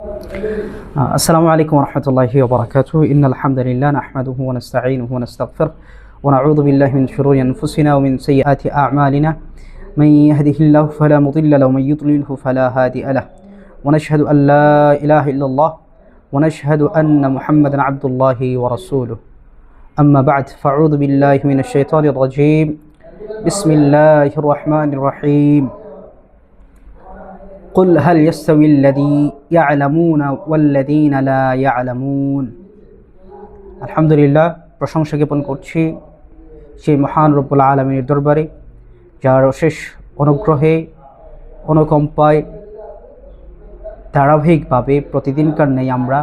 السلام عليكم ورحمة الله وبركاته. إن الحمد لله نحمده ونستعينه ونستغفره ونعوذ بالله من شرور أنفسنا ومن سيئات أعمالنا. من يهده الله فلا مضل له ومن يضلله فلا هادي له. ونشهد أن لا إله إلا الله ونشهد أن محمدا عبد الله ورسوله. أما بعد فأعوذ بالله من الشيطان الرجيم. بسم الله الرحمن الرحيم. قل هل يستوي الذي يعلمون والذين لا يعلمون. আলহামদুলিল্লাহ, প্রশংসা জ্ঞাপন করছি সেই মহান রব্বুল আলামিনের দরবারে, যার অশেষ অনুগ্রহে অনুকম্পায় ধারাবাহিকভাবে প্রতিদিনকার নেই আমরা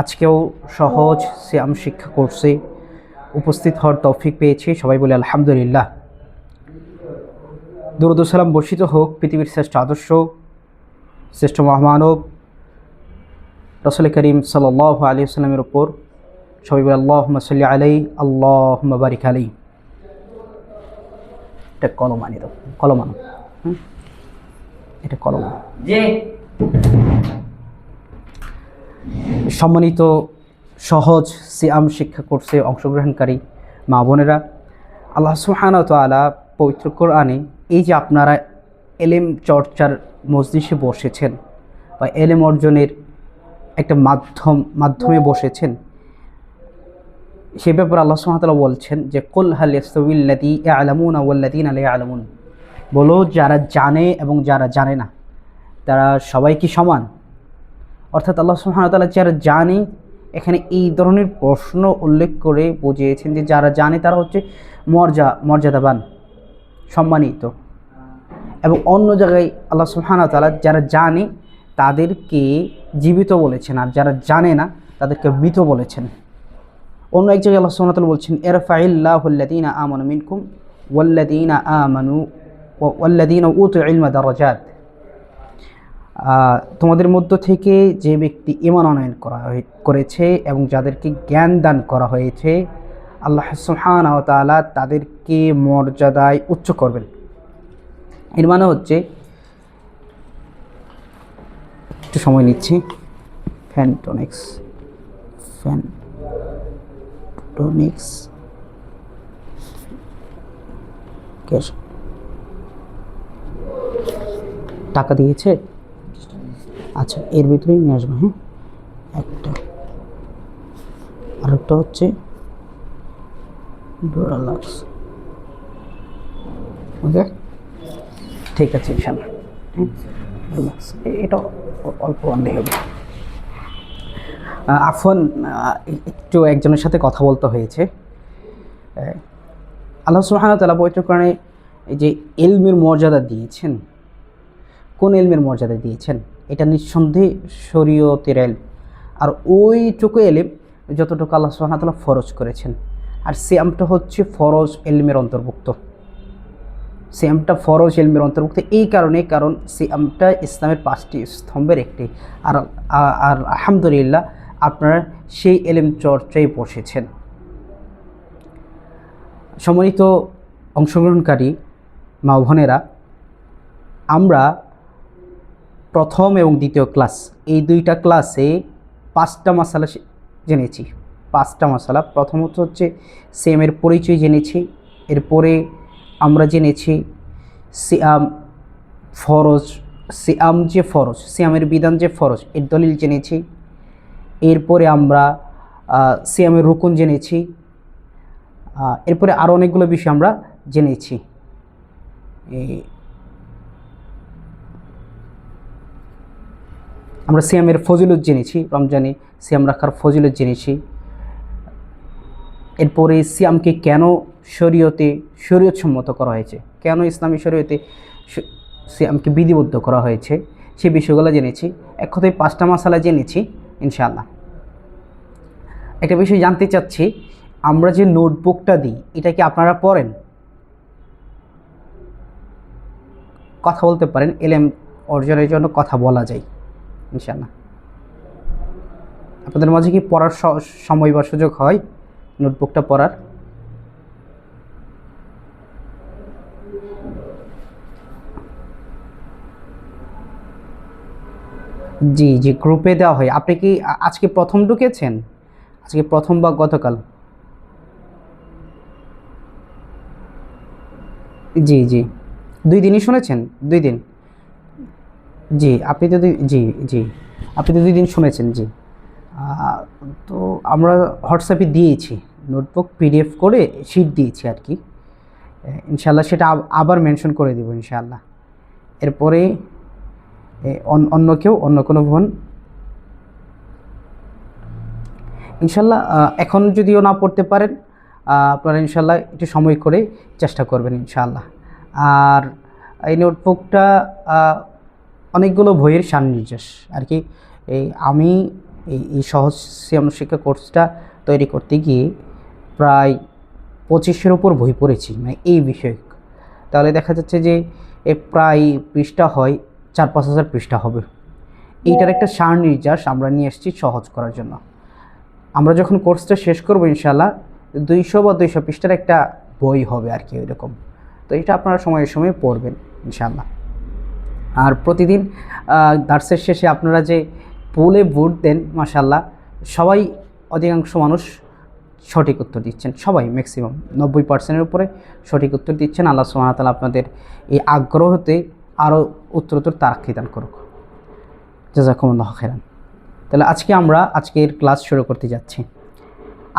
আজকেও সহজ সিয়াম শিক্ষা কোর্সে উপস্থিত হওয়ার তৌফিক পেয়েছি। সবাই বলে আলহামদুলিল্লাহ। দুরূদ ও সালাম বর্ষিত হোক পৃথিবীর শ্রেষ্ঠ আদর্শ, শ্রেষ্ঠ মহামানব রাসূল করিম সাল্লাল্লাহু আলাইহি ওয়াসাল্লামের উপর। সবাই বলে আল্লাহুম্মা সাল্লি আলাইহি আল্লাহুম্মা বারিক আলাইহি। এটা কলম আনি দাও, কলম আনো, এটা কলম। সম্মানিত সহজ সিয়াম শিক্ষা কোর্সে অংশগ্রহণকারী মা বোনেরা, আল্লাহ সুবহানাহু ওয়া তাআলা পবিত্র কোরআনে এই যে আপনারা এলেম চর্চার মজলিসে বসেছেন বা এলেম অর্জনের একটা মাধ্যমে বসেছেন, সে ব্যাপারে আল্লাহ সুবহানাহু ওয়া তাআলা বলছেন যে কুল হাল ইয়াস্তাউইল্লাযী ইয়ালামুনা ওয়াল্লাযীনা লা ইয়ালামুন। বলো, যারা জানে এবং যারা জানে না তারা সবাই কি সমান? অর্থাৎ আল্লাহ সুবহানাহু ওয়া তাআলা যারা জানে, এখানে এই ধরনের প্রশ্ন উল্লেখ করে বুঝিয়েছেন যে যারা জানে তারা হচ্ছে মর্যাদাবান, সম্মানিত। এবং অন্য জায়গায় আল্লাহ সুবহানাহু ওয়া তাআলা যারা জানে তাদেরকে জীবিত বলেছেন, আর যারা জানে না তাদেরকে মৃত বলেছেন। অন্য এক জায়গায় আল্লাহ সুবহানাহু ওয়া তাআলা বলছেন ইরফাইল্লাহুল্লাযীনা আমানু মিনকুম ওয়াল্লাযীনা উতুল ইলমা দারাজাত। তোমাদের মধ্য থেকে যে ব্যক্তি ঈমান আনয়ন করেছে এবং যাদেরকে জ্ঞান দান করা হয়েছে, আল্লাহ সুবহানাহু ওয়া তাআলা তাদেরকে মর্যাদায় উচ্চ করবেন। এর মানে হচ্ছে, একটু সময় নিচ্ছি, ফ্যান্টোনিক্স টাকা দিয়েছে, আচ্ছা এর ভিতরেই নিয়ে আসবো। হ্যাঁ, একটা আরেকটা হচ্ছে ডলার্স। ওকে, ঠিক আছে ইনশাআল্লাহ। এটা অল্প আনলে হবে। আফওয়ান, একটু একজনের সাথে কথা বলতে হয়েছে। আল্লাহ সুবহানাহু ওয়া তাআলা পবিত্র কোরআনে এই যে ইলমের মর্যাদা দিয়েছেন, কোন ইলমের মর্যাদা দিয়েছেন? এটা নিঃসন্দেহে শরীয়তের ইলম, আর ওইটুকু ইলম যতটুকু আল্লাহ সুবহানাহু ওয়া তাআলা ফরজ করেছেন। আর সিয়ামটা হচ্ছে ফরজ ইলমের অন্তর্ভুক্ত। সিয়ামটা ফরজ ইলমের অন্তর্ভুক্ত এই কারণ সিয়ামটা ইসলামের 5টি স্তম্ভের একটি। আর আলহামদুলিল্লাহ আপনারা সেই ইলম চর্চায় বসেছেন। সম্মানিত অংশগ্রহণকারী মা বোনেরা, আমরা প্রথম এবং দ্বিতীয় ক্লাস, এই দুইটা ক্লাসে 5টা মাসালা জেনেছি। 5টা মাসালা। প্রথমত হচ্ছে সিয়ামের পরিচয় জেনেছি, এরপরে আমরা জেনেছি সিয়াম ফরজ, সিয়াম যে ফরজ, সিয়ামের বিধান যে ফরজ, এর দলিল জেনেছি। এরপরে আমরা সিয়ামের রুকুন জেনেছি। এরপরে আরও অনেকগুলো বিষয় আমরা জেনেছি। আমরা সিয়ামের ফজিলত জেনেছি, রমজানে সিয়াম রাখার ফজিলত জেনেছি। এরপরে সিয়ামকে কেন শরীয়তসম্মত করা হয়েছে, কেন ইসলামী শরীয়তে সিয়ামকে বিধিবদ্ধ করা হয়েছে, সেই বিষয়গুলো জেনেছি। এক কথায় 5টা মাসালা জেনেছি ইনশাআল্লাহ। একটা বিষয় জানতে চাচ্ছি, আমরা যে নোটবুকটা দিই এটা কি আপনারা পড়েন? কথা বলতে পারেন, ইলম অর্জনের জন্য কথা বলা যায় ইনশাআল্লাহ। আপনাদের মাঝে কি পড়ার সময় বা সুযোগ হয় নোটবুকটা পড়ার? জি জি, গ্রুপে দেওয়া হয়। আপনি কি আজকে প্রথম ঢুকেছেন? আজকে প্রথম বা গতকাল? জি জি, 2 দিনই শুনেছেন? 2 দিন? জি, আপনি তো জি জি, আপনি তো 2 দিন শুনেছেন। জি, আহ, তো আমরা হোয়াটসঅ্যাপে দিয়েছি, নোটবুক পিডিএফ করে শিট দিয়েছি আর কি। ইনশাল্লাহ সেটা আবার মেনশন করে দিব ইনশাল্লাহ। এরপরে অন্য কেউ, অন্য কোনো বোন ইনশাল্লাহ এখন যদিও না পড়তে পারেন, আপনারা ইনশাল্লাহ একটু সময় করে চেষ্টা করবেন ইনশাল্লাহ। আর এই নোটবুকটা অনেকগুলো বইয়ের সান্নির্যাস আর কি। আমি এই সহজ সিয়াম শিক্ষা কোর্সটা তৈরি করতে গিয়ে প্রায় 25-এর উপর বই পড়েছি, মানে এই বিষয়ে। তাহলে দেখা যাচ্ছে যে প্রায় পৃষ্ঠা হয় 4-5 হাজার পৃষ্ঠা হবে। এইটার একটা সারনির্যাস আমরা নিয়ে এসেছি সহজ করার জন্য। আমরা যখন কোর্সটা শেষ করব ইনশাল্লাহ 200 বা 200 পৃষ্ঠার একটা বই হবে আর কি, ওইরকম। তো এটা আপনারা সময়ে সময়ে পড়বেন ইনশাল্লাহ। আর প্রতিদিন দার্সের শেষে আপনারা যে পোলে ভোট দেন, মাশাল্লাহ সবাই, অধিকাংশ মানুষ সঠিক উত্তর দিচ্ছেন, সবাই ম্যাক্সিমাম 90%-এর উপরে সঠিক উত্তর দিচ্ছেন। আল্লাহ সুবহানাহু ওয়া তাআলা আপনাদের এই আগ্রহতে আরও উত্তরোত্তর তারাক্কি দান করুক। জাযাকুমুল্লাহু খাইরান। তাহলে আজকের ক্লাস শুরু করতে যাচ্ছি।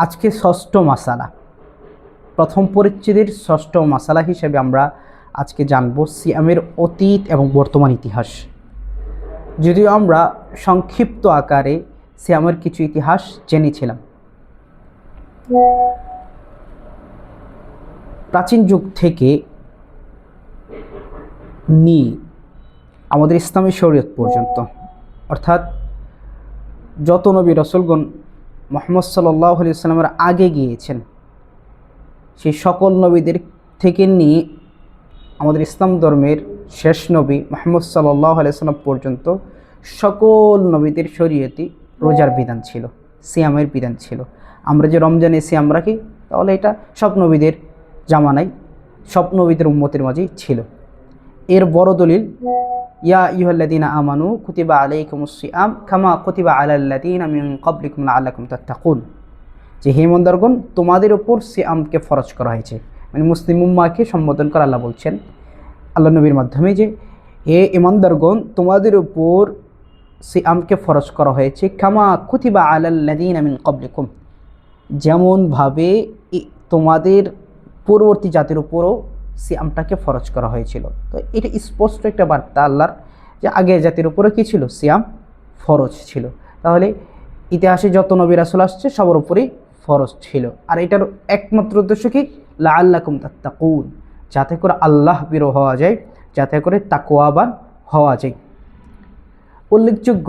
আজকে ষষ্ঠ মাসালা, প্রথম পরিচ্ছেদের ষষ্ঠ মাসালা হিসেবে আমরা আজকে জানব সিয়ামের অতীত এবং বর্তমান ইতিহাস। যদিও আমরা সংক্ষিপ্ত আকারে সিয়ামের কিছু ইতিহাস জেনেছিলাম। প্রাচীন যুগ থেকে নিয়ে আমাদের ইসলামী শরীয়ত পর্যন্ত, অর্থাৎ যত নবী রসুলগণ মুহাম্মদ সাল্লাল্লাহু আলাইহি ওয়াসাল্লামের আগে গিয়েছেন, সেই সকল নবীদের থেকে নিয়ে আমাদের ইসলাম ধর্মের শেষ নবী মুহাম্মদ সাল্লাল্লাহু আলাইহি ওয়াসাল্লাম পর্যন্ত সকল নবীদের শরীয়তে রোজার বিধান ছিল, সিয়ামের বিধান ছিল। আমরা যে রমজানে সিয়াম রাখি, তাহলে এটা সব নবীদের জামানায়, সব নবীদের উম্মতের মাঝেই ছিল। এর বড় দলিল ইয়া আইয়ুহাল্লাযীনা আমানু কুতিবা আলাইকুমুস সিয়াম কামা কুতিবা আলাল্লাযীনা মিন ক্বাবলিকুম লাআল্লাকুম তাত্তাকুন, যে হে ইমানদারগণ, তোমাদের উপর সিয়ামকে ফরজ করা হয়েছে। মানে মুসলিম উম্মাহকে সম্বোধন করে আল্লাহ বলছেন আল্লাহ নবীর মাধ্যমে যে হে ইমানদারগণ, তোমাদের উপর সিয়ামকে ফরজ করা হয়েছে কামা কুতিবা আলাল্লাযীনা মিন ক্বাবলিকুম, যেমনভাবে তোমাদের পূর্ববর্তী জাতির উপরও সিয়ামটাকে ফরজ করা হয়েছিল। তো এটা স্পষ্ট একটা বার্তা আল্লাহর, যে আগে জাতির উপরে কী ছিল, সিয়াম ফরজ ছিল। তাহলে ইতিহাসে যত নবী রাসূল আসছে সবার উপরেই ফরজ ছিল। আর এটার একমাত্র উদ্দেশ্য কি, লাআল্লাকুম তাত্তাকুন, যাতে করে আল্লাহ ভীরু হওয়া যায়, যাতে করে তাকওয়াবান হওয়া যায়। উল্লেখযোগ্য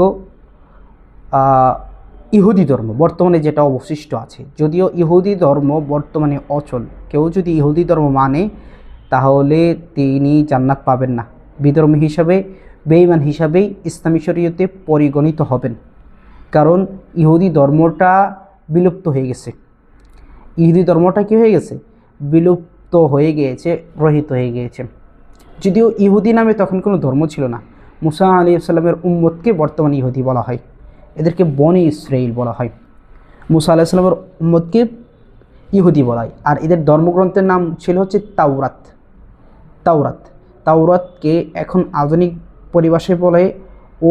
ইহুদি ধর্ম বর্তমানে যেটা অবশিষ্ট আছে, যদিও ইহুদি ধর্ম বর্তমানে অচল, কেউ যদি ইহুদি ধর্ম মানে তাহলে তিনি জান্নাত পাবেন না, বিধর্মী হিসাবে, বেঈমান হিসাবেই ইসলামী শরীয়তে পরিগণিত হবেন। কারণ ইহুদি ধর্মটা বিলুপ্ত হয়ে গেছে। ইহুদি ধর্মটা কী হয়ে গেছে, বিলুপ্ত হয়ে গিয়েছে, রহিত হয়ে গিয়েছে। যদিও ইহুদি নামে তখন কোনো ধর্ম ছিল না। মুসা আলাইহিস সালামের উম্মতকে বর্তমানে ইহুদি বলা হয়, এদেরকে বনি ইসরাইল বলা হয়। মুসা আলাইহিস সালামের উম্মতকে ইহুদি বলা হয়। আর এদের ধর্মগ্রন্থের নাম ছিল হচ্ছে তাওরাত। তাওরাত তাওরাতকে এখন আধুনিক পরিভাষায় বলে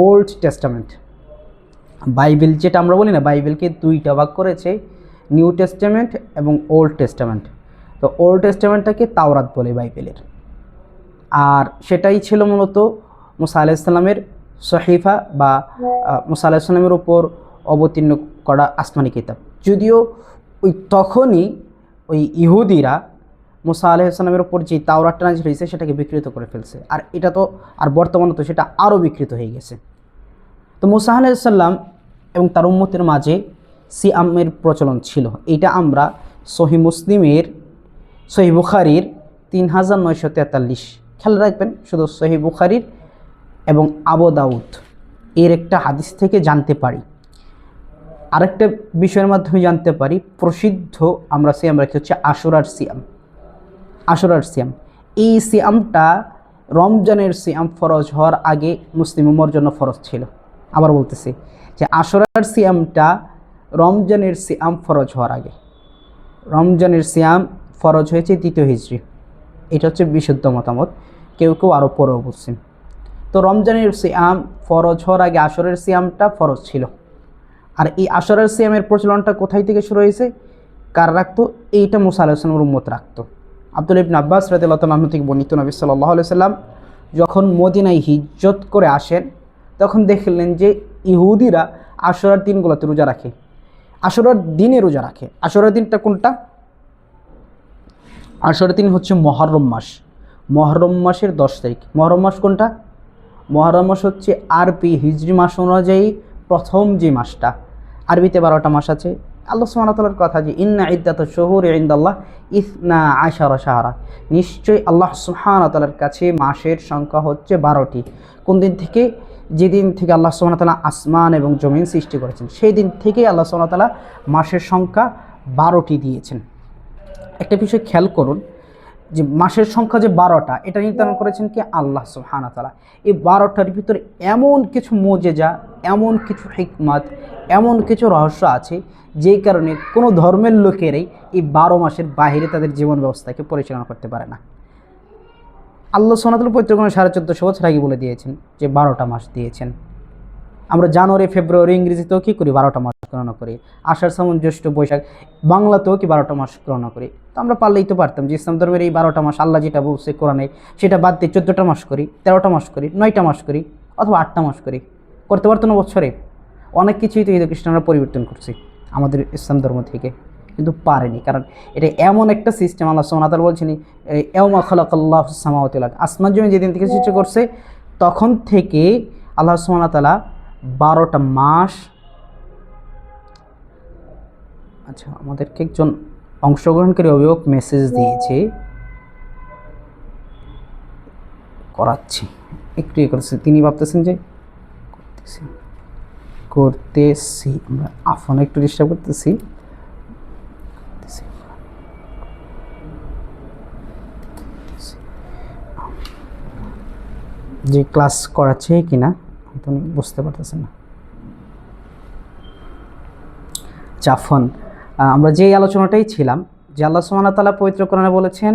ওল্ড টেস্টামেন্ট। বাইবেল যেটা আমরা বলি না, বাইবেলকে 2টা ভাগ করেছে, নিউ টেস্টামেন্ট এবং ওল্ড টেস্টামেন্ট। তো ওল্ড টেস্টামেন্টটাকে তাওরাত বলে বাইবেলের। আর সেটাই ছিল মূলত মুসা আলাইহিস সালামের সহিফা বা মুসা আলাইহিস সালামের উপর অবতীর্ণ করা আসমানি কিতাব। যদিও তখনই ওই ইহুদিরা মুসা আলাইহিস সালামের উপর যে তাওরাতটা নাযিল হয়েছে সেটাকে বিকৃত করে ফেলছে। আর এটা তো, আর বর্তমানে তো সেটা আরও বিকৃত হয়ে গেছে। তো মুসা আলাইহিস সালাম এবং তার উম্মতের মাঝে সিয়ামের প্রচলন ছিল। এটা আমরা সহিহ মুসলিমের, সহিহ বুখারীর 3943, খেয়াল রাখবেন, শুধু সহিহ বুখারীর এবং আবু দাউদ এর একটা হাদিস থেকে জানতে পারি। আরেকটা বিষয়ের মাধ্যমে জানতে পারি, প্রসিদ্ধ আমরা সিয়াম রাখি হচ্ছে আশুরার সিয়াম। আশুরার সিয়াম, এই সিয়ামটা রমজানের সিয়াম ফরজ হওয়ার আগে মুসলিম উম্মার জন্য ফরজ ছিল। আবার বলতেছি যে আশুরার সিয়ামটা রমজানের সিয়াম ফরজ হওয়ার আগে। রমজানের সিয়াম ফরজ হয়েছে 3 হিজরি, এটা হচ্ছে বিশুদ্ধ মতামত, কেউ কেউ আরও পরেও বলছেন। তো রমজানের সিয়াম ফরজ হওয়ার আগে আশুরার সিয়ামটা ফরজ ছিল। আর এই আশুরার সিয়ামের প্রচলনটা কোথায় থেকে শুরু হয়েছে, কার রাখতো? এইটা মুসা আলাইহিস সালামের উম্মত রাখতো। আব্দুল্লাহ ইবনে আব্বাস রাদিয়াল্লাহু তাআলা আনহু থেকে বর্ণিত, নবী সাল্লাল্লাহু আলাইহি সাল্লাম যখন মদিনায় হিজরত করে আসেন তখন দেখলেন যে ইহুদিরা আশুরার দিনগুলোতে রোজা রাখে, আশুরার দিনে রোজা রাখে। আশুরার দিনটা কোনটা? আশুরার দিন হচ্ছে মুহররম মাস, মুহররম মাসের 10 তারিখ। মুহররম মাস কোনটা? মুহররম মাস হচ্ছে আরবি হিজরি মাস অনুযায়ী প্রথম যে মাসটা। আরবিতে 12টা মাস আছে। আল্লাহ সুবহানাহু ওয়া তাআলার কথা যে ইন্না ইদ্দাতাশ শুহুরি ইনদাল্লাহ 12 শাহরা, নিশ্চয়ই আল্লাহ সুবহানাহু ওয়া তাআলার কাছে মাসের সংখ্যা হচ্ছে 12টি। কোন দিন থেকে? যেদিন থেকে আল্লাহ সুবহানাহু ওয়া তাআলা আসমান এবং জমিন সৃষ্টি করেছেন, সেই দিন থেকেই আল্লাহ সুবহানাহু ওয়া তাআলা মাসের সংখ্যা 12টি দিয়েছেন। একটা বিষয় খেয়াল করুন যে মাসের সংখ্যা যে 12টা, এটা নির্ধারণ করেছেন কি? আল্লাহ সুবহানাহু ওয়া তাআলা। এই 12টার ভিতরে এমন কিছু মুজিজা, এমন কিছু হিকমত, এমন কিছু রহস্য আছে যেই কারণে কোনো ধর্মের লোকেরাই এই 12 মাসের বাইরে তাদের জীবন ব্যবস্থাকে পরিচালনা করতে পারে না। আল্লাহ সুবহানাহু ওয়া তাআলা পবিত্র কোরআনে 1450 বছর আগে বলে দিয়েছেন যে 12টা মাস দিয়েছেন। আমরা জানুয়ারি, ফেব্রুয়ারি ইংরেজিতেও কী করি? 12টা মাস গণনা করি। আষাঢ়, শ্রাবণ, জ্যৈষ্ঠ, বৈশাখ বাংলাতেও কি 12টা মাস গণনা করি। তো আমরা পারলেই তো পারতাম যে ইসলাম ধর্মের এই 12টা মাস আল্লাহ যেটা বলছে কোরআনে সেটা বাদ দিয়ে 14টা মাস করি, 13টা মাস করি, 9টা মাস করি, অথবা 8টা মাস করি। করতে পারতো না বছরে? অনেক কিছুই তো হিন্দু খ্রিস্টানরা পরিবর্তন করছে আমাদের ইসলাম ধর্ম থেকে, কিন্তু পারেনি। কারণ এটা এমন একটা সিস্টেম, আল্লাহ সুবহানাহু ওয়া তাআলা বলছেন ইয়াউমা খালাকাল্লাহুস সামাওয়াতি ওয়াল আরদ, আসমান জমিন যেদিন থেকে সৃষ্টি করছে তখন থেকে আল্লাহ সুবহানাহু ওয়া তাআলা 12টা মাস। আচ্ছা, আমাদেরকে একজন অংশগ্রহণকারী অভিভাবক মেসেজ দিয়েছে, করাচ্ছি একটু করেছে। তিনি ভাবতেছেন যে করতেছি আমরা আফোন একটু ডিস্টার্ব করতেছি। যে ক্লাস করাচ্ছে কিনা তুমি বুঝতে পারতেছেন না। জাফন, আমরা যেই আলোচনাটাই ছিলাম যে আল্লাহ সুবহানাহু ওয়া তাআলা পবিত্র কোরআনে বলেছেন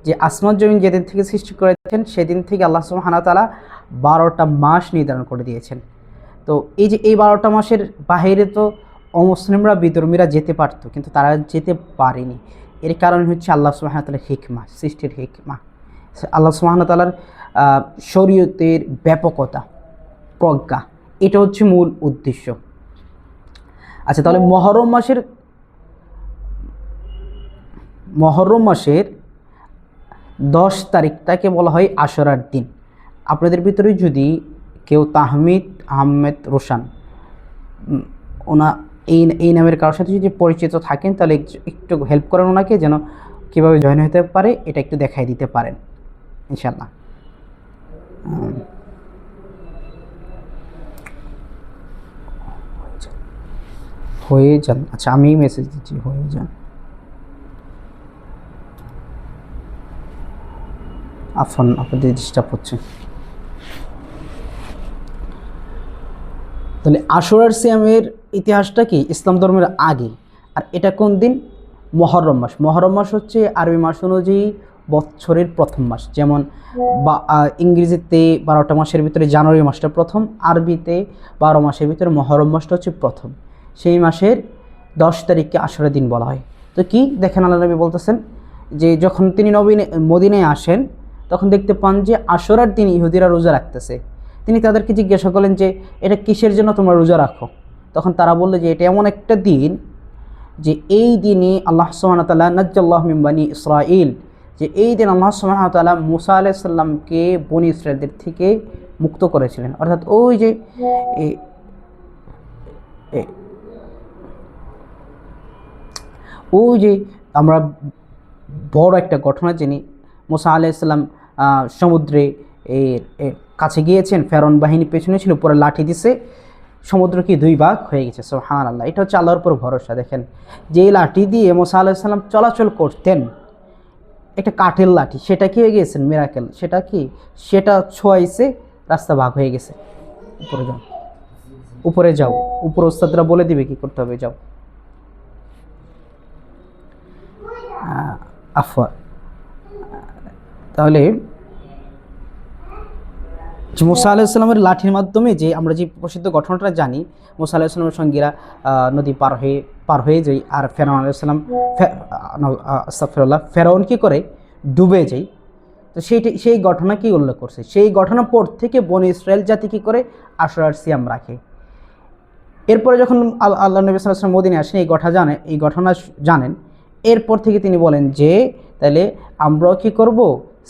যে আসমান জমিন যেদিন থেকে সৃষ্টি করেছেন সেদিন থেকে আল্লাহ সুবহানাহু ওয়া তাআলা 12টা মাস নির্ধারণ করে দিয়েছেন। তো এই যে এই 12টা মাসের বাইরে তো অমুসলিমরা, বিধর্মীরা যেতে পারতো, কিন্তু তারা যেতে পারেনি। এর কারণ হচ্ছে আল্লাহ সুবহানাহু ওয়া তাআলার হিকমা, সৃষ্টির হিকমা, আল্লাহ সুবহানাহু ওয়া তাআলার শরীয়তের ব্যাপকতা, প্রজ্ঞা, এটা হচ্ছে মূল উদ্দেশ্য। আচ্ছা, তাহলে মুহররম মাসের 10 তারিখটাকে বলা হয় আশুরার দিন। আপনাদের ভিতরে যদি কেউ তাহমিদ আহমেদ রোশান এই নামের কারোর সাথে যদি পরিচিত থাকেন তাহলে একটু হেল্প করেন ওনাকে, যেন কীভাবে জয়েন হতে পারে এটা একটু দেখাই দিতে পারেন ইনশাআল্লাহ। হয়ে যান। আচ্ছা, আমি মেসেজ দিচ্ছি, হয়ে যান। আফন, আপনাদের ডিস্টার্ব হচ্ছে। তাহলে আশুরার সিয়ামের ইতিহাসটা কি? ইসলাম ধর্মের আগে। আর এটা কোন দিন? মুহররম মাস। মুহররম মাস হচ্ছে আরবি মাস অনুযায়ী বছরের প্রথম মাস। যেমন ইংরেজিতে 12টা মাসের ভিতরে জানুয়ারি মাসটা প্রথম, আরবিতে 12 মাসের ভিতরে মুহররম মাসটা হচ্ছে প্রথম। সেই মাসের 10 তারিখকে আশুরার দিন বলা হয়। তো কি দেখেন, আল্লাহ নবী বলতেছেন যে যখন তিনি মদিনায় আসেন তখন দেখতে পান যে আশুরার দিন ইহুদিরা রোজা রাখতেছে। তিনি তাদেরকে জিজ্ঞাসা করলেন যে এটা কিসের জন্য তোমরা রোজা রাখো? তখন তারা বললো যে এটা এমন একটা দিন যে এই দিনে আল্লাহ সুবহানাহু ওয়া তাআলা নাজ্জাল্লাহু মিন বানি ইসরাঈল, যে এই দিন আল্লাহ সুবহানাহু ওয়া তাআলা মুসা আলাইহিস সালামকে বনি ইসরাঈলদের থেকে মুক্ত করেছিলেন। অর্থাৎ ওই যে আমরা বড় একটা ঘটনা জানি, মুসা আলাইহিস সালাম সমুদ্রে কাছে গিয়েছেন, ফেরআউন বাহিনী পেছনে ছিল, পরে লাঠি দিছে, সমুদ্র কি 2 ভাগ হয়ে গেছে। সুবহানাল্লাহ, এটা হচ্ছে আল্লাহর উপর ভরসা। দেখেন, যে লাঠি দিয়ে মুসা আলাইহিস সালাম চলাচল করতেন, একটা কাঠের লাঠি, সেটা কি হয়ে গিয়েছেন মিরাকেল। সেটা কি? সেটা ছোঁয়াইছে, রাস্তা ভাগ হয়ে গেছে। উপরে যান। উপরে যাও, উপর ওস্তাদরা বলে দিবে কি করতে হবে, যাও। আফওয়ান, তাহলে মুসা আলাইহিস সালামের লাঠির মাধ্যমে যে আমরা যে প্রসিদ্ধ ঘটনাটা জানি, মুসা আলাইহিস সালামের সঙ্গীরা নদী পার হয়ে যায়, আর ফেরাউন আলাইহিস সালাম আস্তাগফিরুল্লাহ, ফেরাউন কি করে, ডুবে যায়। তো সেই ঘটনা কি উল্লেখ করছে, সেই ঘটনার পর থেকে বনি ইসরায়েল জাতি কি করে আশুরার সিয়াম রাখে। এরপরে যখন আল্লাহ নবী সাল্লাল্লাহু আলাইহি ওয়াসাল্লাম মদিনায় আসেন, এই ঘটনা জানেন, এরপর থেকে তিনি বলেন যে তাহলে আমরাও কি করব,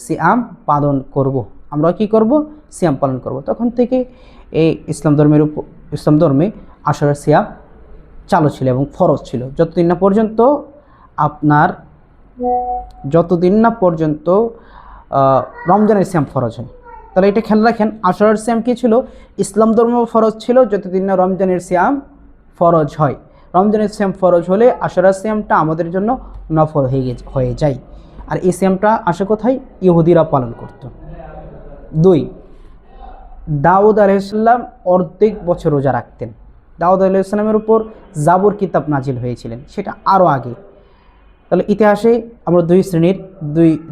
সিয়াম পালন করব, আমরাও কি করব, সিয়াম পালন করব। তখন থেকে এই ইসলাম ধর্মে আশুরার সিয়াম চালু ছিল এবং ফরজ ছিল, যতদিন না পর্যন্ত রমজানের সিয়াম ফরজ হয়। তাহলে এটা খেয়াল রাখেন, আশুরার সিয়াম কি ছিল, ইসলাম ধর্ম ফরজ ছিল যতদিন না রমজানের সিয়াম ফরজ হয়। রমজানের সিয়াম ফরজ হলে আশুরার সিয়ামটা আমাদের জন্য নফল হয়ে যায়। আর এই সিয়ামটা আসে কোথায়, ইহুদিরা পালন করত। 2, দাউদ আলাইহিস সালাম অর্ধেক বছর রোজা রাখতেন। দাউদ আলাইহিস সালামের উপর জাবুর কিতাব নাজিল হয়েছিলেন, সেটা আরও আগে। তাহলে ইতিহাসে আমরা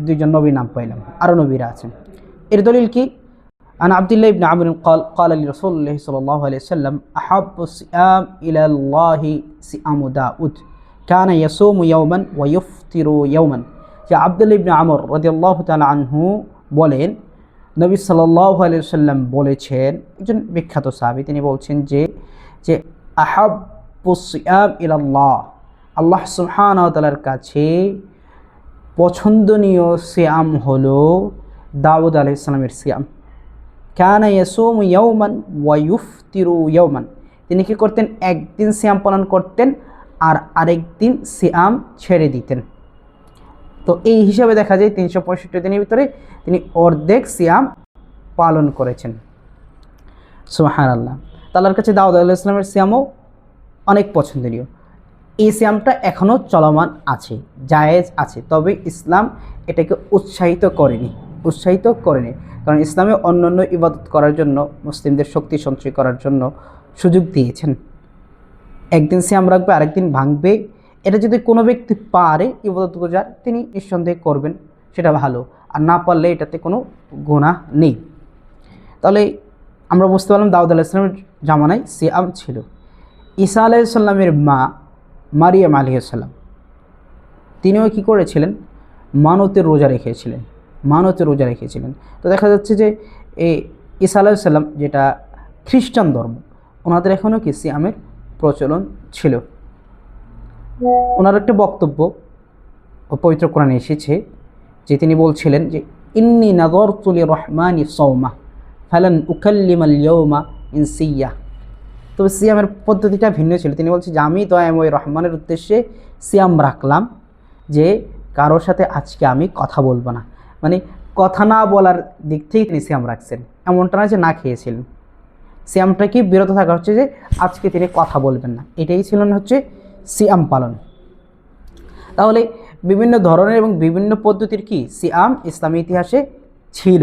দুইজন নবী নাম পাইলাম, আরও নবীরা আছেন। এর দলিল কি, আন আব্দুল্লাহ ইবনে আমর قال لرسول الله صلى الله عليه وسلم احب الصيام الى الله صيام داود كان يصوم يوما ويفطر يوما। যে আব্দুল্লাহ ইবনে আমর রাদিয়াল্লাহু তাআলা আনহু বলেন, নবী সাল্লাল্লাহু আলাইহি ওয়াসাল্লাম বলেছেন, একজন বিখ্যাত সাহাবী, তিনি বলছেন যে আহাব্বুস সিয়াম ইলাল্লাহ, আল্লাহ সুবহানাহু ওয়া তাআলার কাছে পছন্দনীয় সিয়াম হলো দাউদ আলাইহিস সালামের সিয়াম। কানা ইয়াসুমু ইয়াওমান ওয়া ইফতিরু ইয়াওমান, তিনি কি করতেন, একদিন সিয়াম পালন করতেন আর আরেকদিন সিয়াম ছেড়ে দিতেন। তো এই হিসাবে দেখা যায় 365 দিনের ভিতরে তিনি অর্ধেক সিয়াম পালন করেছেন। সুবহানাল্লাহ। আল্লাহর কাছে দাউদ আলাইহিস সালামের সিয়ামও অনেক পছন্দনীয়। এই সিয়ামটা এখনও চলমান আছে, জায়েজ আছে, তবে ইসলাম এটাকে উৎসাহিত করেনি, কারণ ইসলামে অন্যান্য ইবাদত করার জন্য, মুসলিমদের শক্তি সঞ্চয় করার জন্য সুযোগ দিয়েছেন। একদিন সিয়াম রাখবে, আরেকদিন ভাঙবে, এটা যদি কোনো ব্যক্তি পারে ইবাদত গুজার, তিনি নিঃসন্দেহে করবেন, সেটা ভালো, আর না পারলে এটাতে কোনো গুনাহ নেই। তাহলে আমরা বুঝতে পারলাম দাউদ আলাইহিস সালামের জামানায় সিয়াম ছিল। ঈসা আলাইহিস সালামের মা মারিয়াম আলাইহিস সালাম, তিনিও কী করেছিলেন, মানতের রোজা রেখেছিলেন। তো দেখা যাচ্ছে যে এই ঈসা আলাইহিস সালাম, যেটা খ্রিস্টান ধর্ম, ওনাদের এখনও কি সিয়ামের প্রচলন ছিল। ওনার একটা বক্তব্য পবিত্র কোরআনে এসেছে যে তিনি বলছিলেন যে ইন্নী নাযারতু লিররহমানি সাওমা ফালান উকাল্লিমাল ইয়াওমা ইনসিয়্যা। তবে সিয়ামের পদ্ধতিটা ভিন্ন ছিল। তিনি বলছেন যে আমি দয়াময় রহমানের উদ্দেশ্যে সিয়াম রাখলাম, যে কারোর সাথে আজকে আমি কথা বলবো না, মানে কথা না বলার দিক থেকে তিনি সিয়াম রাখছেন, এমনটা না যে না খেয়েছিলেন। সিয়ামটা কি, বিরত থাকা হচ্ছে যে আজকে তিনি কথা বলবেন না, এটাই ছিলেন হচ্ছে সিয়াম পালন। তাহলে বিভিন্ন ধরনের এবং বিভিন্ন পদ্ধতির কি সিয়াম ইসলামী ইতিহাসে ছিল।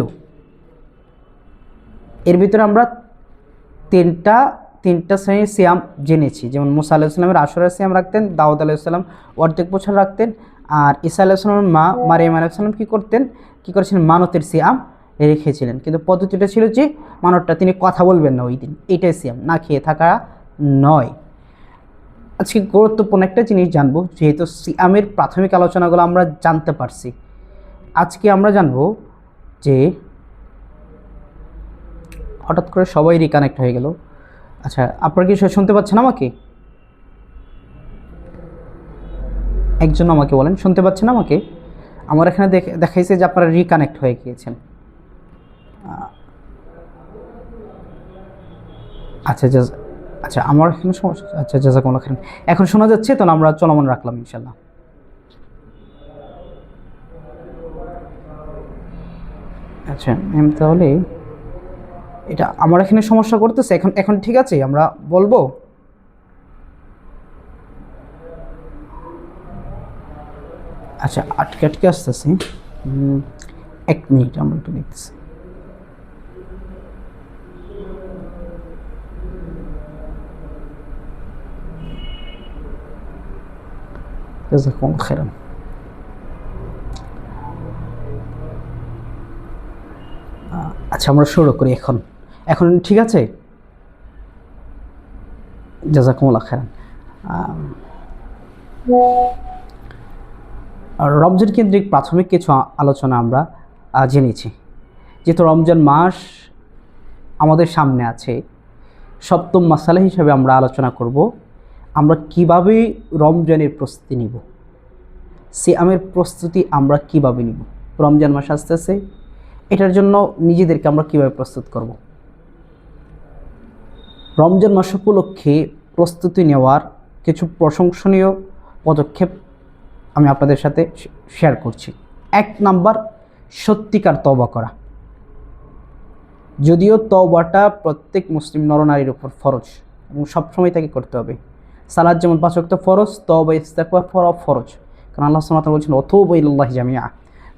এর ভিতরে আমরা তিনটা শ্রেণীর সিয়াম জেনেছি, যেমন মুসা আলাইহিস সালামের আশুরার সিয়াম রাখতেন, দাউদ আলাইহিস সালাম অর্ধেক বছর রাখতেন, আর ঈসা আলাইহিস সালামের মা মারিয়াম আলাইহিস সালাম কী করেছিলেন, মানতের সিয়াম রেখেছিলেন। কিন্তু পদ্ধতিটা ছিল যে মানতটা তিনি কথা বলবেন না ওই দিন, এটাই সিয়াম, না খেয়ে থাকা নয়। আজকে গুরুত্বপূর্ণ একটা জিনিস জানবো, যেহেতু সিয়ামের প্রাথমিক আলোচনাগুলো আমরা জানতে পারছি, আজকে আমরা জানবো যে হঠাৎ করে সবাই রিকানেক্ট হয়ে গেল। আচ্ছা, আপনারা কি শুনতে পাচ্ছেন আমাকে? একজন আমাকে বলেন, শুনতে পাচ্ছেন আমাকে? আমার এখানে দেখাইছে যে আপনারা রিকানেক্ট হয়ে গিয়েছেন। আচ্ছা আমার এখানে সমস্যা। আচ্ছা, জাযাকুমুল্লাহ খাইরান। এখন শোনা যাচ্ছে তো? আমরা চলমান রাখলাম ইনশাল্লাহ। আচ্ছা তাহলে এটা আমার এখানে সমস্যা করতেছে, এখন ঠিক আছে, আমরা বলবো। আচ্ছা, আটকে আসতেছি, 1 মিনিট আমরা একটু দেখতেছি। জাযাকুমুল্লাহু খাইরান। আচ্ছা, আমরা শুরু করি এখন। এখন ঠিক আছে? জাযাকুমুল্লাহু খাইরান। রমজান কেন্দ্রিক প্রাথমিক কিছু আলোচনা আমরা জেনেছি। যেহেতু রমজান মাস আমাদের সামনে আছে, সপ্তম মাসালা হিসেবে আমরা আলোচনা করব আমরা কিভাবে রমজানের প্রস্তুতি নিব, সিয়ামের প্রস্তুতি আমরা কিভাবে নিব। রমজান মাস আসতেছে, এটার জন্য নিজেদেরকে আমরা কিভাবে প্রস্তুত করব। রমজান মাস উপলক্ষে প্রস্তুতি নেওয়ার কিছু প্রশংসনীয় পদক্ষেপ আমি আপনাদের সাথে শেয়ার করছি। 1 নাম্বার, সত্যিকার তওবা করা। যদিও তওবাটা প্রত্যেক মুসলিম নরনারীর উপর ফরজ এবং সবসময় তাকে করতে হবে। সালাত যেমন 5 ওয়াক্ত ফরজ, তওবা ইস্তেগফার ফরজ। কারণ আল্লাহ সুবহানাহু ওয়া তাআলা বলেছেন ওয়াতুবু ইলাল্লাহি জামিআ,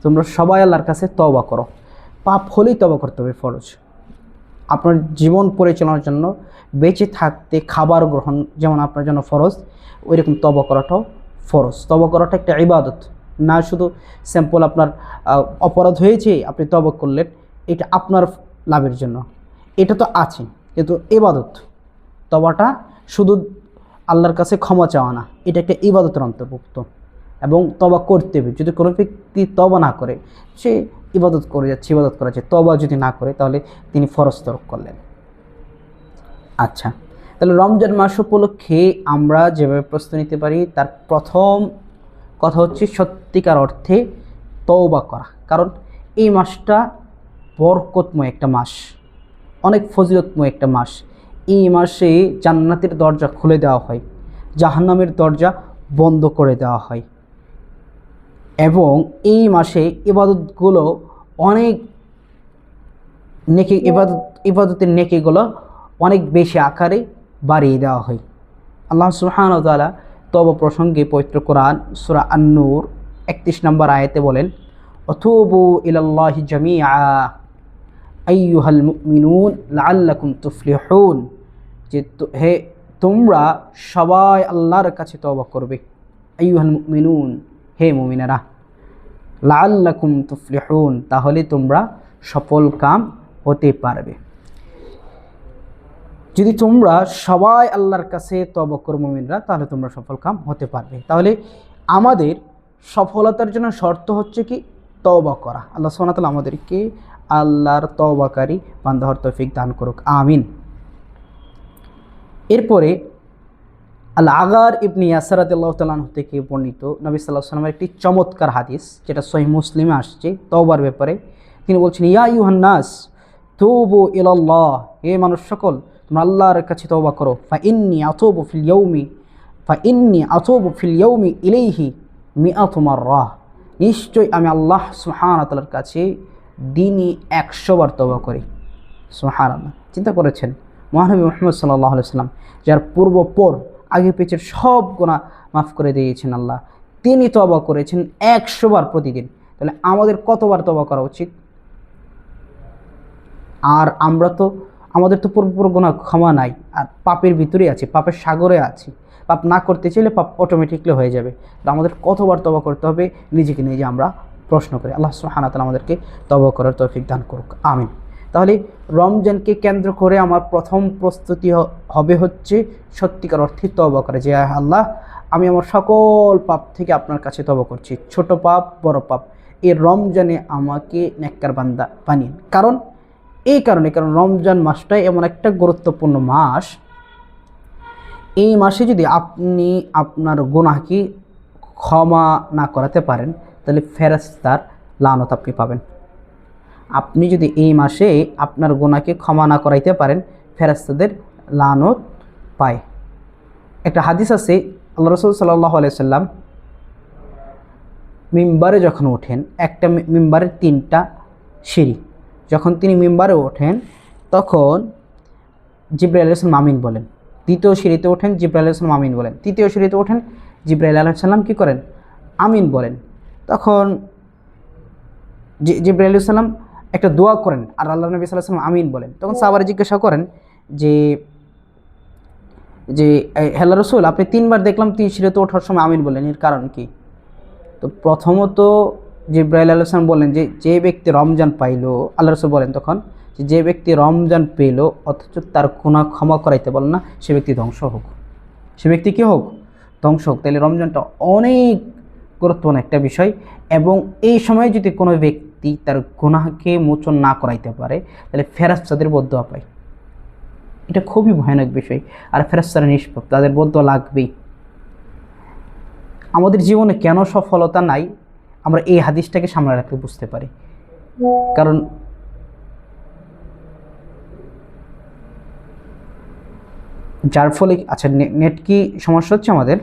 তোমরা সবাই আল্লাহর কাছে তওবা করো। পাপ হলেই তওবা করতে হবে, ফরজ। আপনার জীবন পরিচালনার জন্য, বেঁচে থাকতে খাবার গ্রহণ যেমন আপনার জন্য ফরজ, ওই রকম তওবা করাটাও ফরজ। তওবা করাটা একটা ইবাদত না, শুধু সিম্পল আপনার অপরাধ হয়েছে আপনি তওবা করলেন, এটা আপনার লাভের জন্য, এটা তো আছে, কিন্তু ইবাদত। তওবাটা শুধু আল্লাহর কাছে ক্ষমা চাওয়া না, এটা একটা ইবাদতের অন্তর্ভুক্ত এবং তওবা করতে হবে। যদি কোনো ব্যক্তি তওবা না করে, সে ইবাদত করে যাচ্ছে, ইবাদত করা যাচ্ছে, তওবা যদি না করে তাহলে তিনি ফরজ তরক করলেন। আচ্ছা, তাহলে রমজান মাস উপলক্ষে আমরা যেভাবে প্রস্তুতি নিতে পারি, তার প্রথম কথা হচ্ছে সত্যিকার অর্থে তওবা করা। কারণ এই মাসটা বরকতময় একটা মাস, অনেক ফজিলতময় একটা মাস। এই মাসে জান্নাতের দরজা খুলে দেওয়া হয়, জাহান্নামের দরজা বন্ধ করে দেওয়া হয় এবং এই মাসে ইবাদতগুলো অনেক নেকি, ইবাদতের নেকিগুলো অনেক বেশি আকারে বাড়িয়ে দেওয়া হয়। আল্লাহ সুবহানাহু ওয়া তাআলা তওবা প্রসঙ্গে পবিত্র কোরআন সূরা আন-নূর 31 নম্বর আয়াতে বলেন, ওয়াতুবু ইলাল্লাহি জামিআ আইয়ুহাল মুমিনুন লাআল্লাকুম তুফলিহুন, যে হে তোমরা সবাই আল্লাহর কাছে তওবা করবে। আইয়ুহাল মুমিনুন, হে মুমিনেরা, লাআল্লাকুম তুফলিহুন, তাহলে তোমরা সফল কাম হতে পারবে। যদি তোমরা সবাই আল্লাহর কাছে তওবা করো মুমিনরা, তাহলে তোমরা সফল কাম হতে পারবে। তাহলে আমাদের সফলতার জন্য শর্ত হচ্ছে কি? তওবা করা। আল্লাহ সুবহানাহু ওয়া তাআলা আমাদেরকে আল্লাহর তওবাকারী বান্দা হওয়ার তৌফিক দান করুক, আমিন। এরপরে আল আগার ইবনে ইয়াসার রাদিয়াল্লাহু তাআলা আনহু থেকে বর্ণিত নবী সাল্লাল্লাহু আলাইহি ওয়াসাল্লামের একটি চমৎকার হাদিস, যেটা সহিহ মুসলিমে আসছে তওবার ব্যাপারে। তিনি বলছেন, ইয়া আইয়ুহান নাস তুবু ইলাল্লাহ, হে মানুষ সকল, তোমরা আল্লাহর কাছে তওবা করো। ফাইন্নী আতুবু ফিল ইয়াউমি ইলাইহি মিআতু মাররাহ, নিশ্চয় আমি আল্লাহ সুবহানাহু ওয়া তাআলার কাছে দিনই 100 বার তওবা করি। সুবহানাল্লাহ, চিন্তা করেছেন মহানবী মুহাম্মদ সাল্লাল্লাহু আলাইহি ওয়াসাল্লাম, যার পূর্ব আগে পেছের সব গুনাহ মাফ করে দিয়েছেন আল্লাহ, তিনি তওবা করেছেন 100 বার প্রতিদিন। তাহলে আমাদের কতবার তওবা করা উচিত? আর আমাদের তো পূর্ব গুনাহ ক্ষমা নাই, আর পাপের ভিতরে আছি, পাপের সাগরে আছি। পাপ না করতে চাইলে পাপ অটোমেটিকলি হয়ে যাবে। তো আমাদের কতবার তওবা করতে হবে, নিজেকে নিজে আমরা প্রশ্ন করি। আল্লাহ সুবহানাহু ওয়া তাআলা আমাদেরকে তওবা করার তৌফিক দান করুক, আমিন। তাহলে রমজানকে কেন্দ্র করে আমার প্রথম প্রস্তুতি হবে হচ্ছে সত্যিকার অর্থে তওবা করা, যে আল্লাহ, আমি আমার সকল পাপ থেকে আপনার কাছে তওবা করছি, ছোট পাপ বড় পাপ। এই রমজানে আমাকে নেককার বান্দা বানিয়ে। কারণ রমজান মাসটাই এমন একটা গুরুত্বপূর্ণ মাস, এই মাসে যদি আপনি আপনার গুনাহকে ক্ষমা না করাতে পারেন, তাহলে ফেরেশতার লানত আপনি পাবেন। আপনি যদি এই মাসে আপনার গুনাহকে ক্ষমা না করাইতে পারেন, ফেরেশতাদের লানত পায়। একটা হাদিস আছে, আল্লাহ রাসূল সাল্লাল্লাহু আলাইহি সাল্লাম মিম্বারে যখন ওঠেন, একটা মিম্বারের 3টা সিঁড়ি, যখন তিনি মিম্বারে ওঠেন তখন জিবরাইল আলাইহিস সালাম আমিন বলেন। দ্বিতীয় সিঁড়িতে ওঠেন, জিবরাইল আলাইহিস সালাম আমিন বলেন। তৃতীয় সিঁড়িতে ওঠেন, জিবরাইল আলাইহিস সালাম কী করেন? আমিন বলেন। তখন জিবরাইল আলাইহিস সালাম একটা দোয়া করেন আর আল্লাহ নবী সাল্লাল্লাহু আলাইহি ওয়াসাল্লাম আমিন বলেন। তখন সাহাবারা জিজ্ঞাসা করেন যে যে হেলা রসুল আপনি 3বার দেখলাম সিঁড়িতে ওঠার সময় আমিন বললেন, এর কারণ কি? তো প্রথমত জিবরাইল আলাইহিস সালাম বললেন যে যে ব্যক্তি রমজান পাইল, আল্লাহ রসুল বলেন তখন যে ব্যক্তি রমজান পেল অথচ তার গুনাহ ক্ষমা করাইতে বলেন না, সে ব্যক্তি ধ্বংস হোক। সে ব্যক্তি কী হোক? ধ্বংস হোক। তাহলে রমজানটা অনেক গুরুত্বপূর্ণ একটা বিষয়, এবং এই সময়ে যদি কোনো ব্যক্তি তার গুনাহকে মোচন না করাইতে পারে তাহলে ফেরেশতাদের বদদোয়া পায়। এটা খুবই ভয়ানক বিষয়। আর ফেরেশতারা নিষ্পাপ, তাদের বদদোয়া লাগবেই। আমাদের জীবনে কেন সফলতা নাই আমরা এই হাদিসটাকে সামনে রাখতে বুঝতে পারি। কারণ যার ফলে, আচ্ছা নেট কি সমস্যা হচ্ছে আমাদের?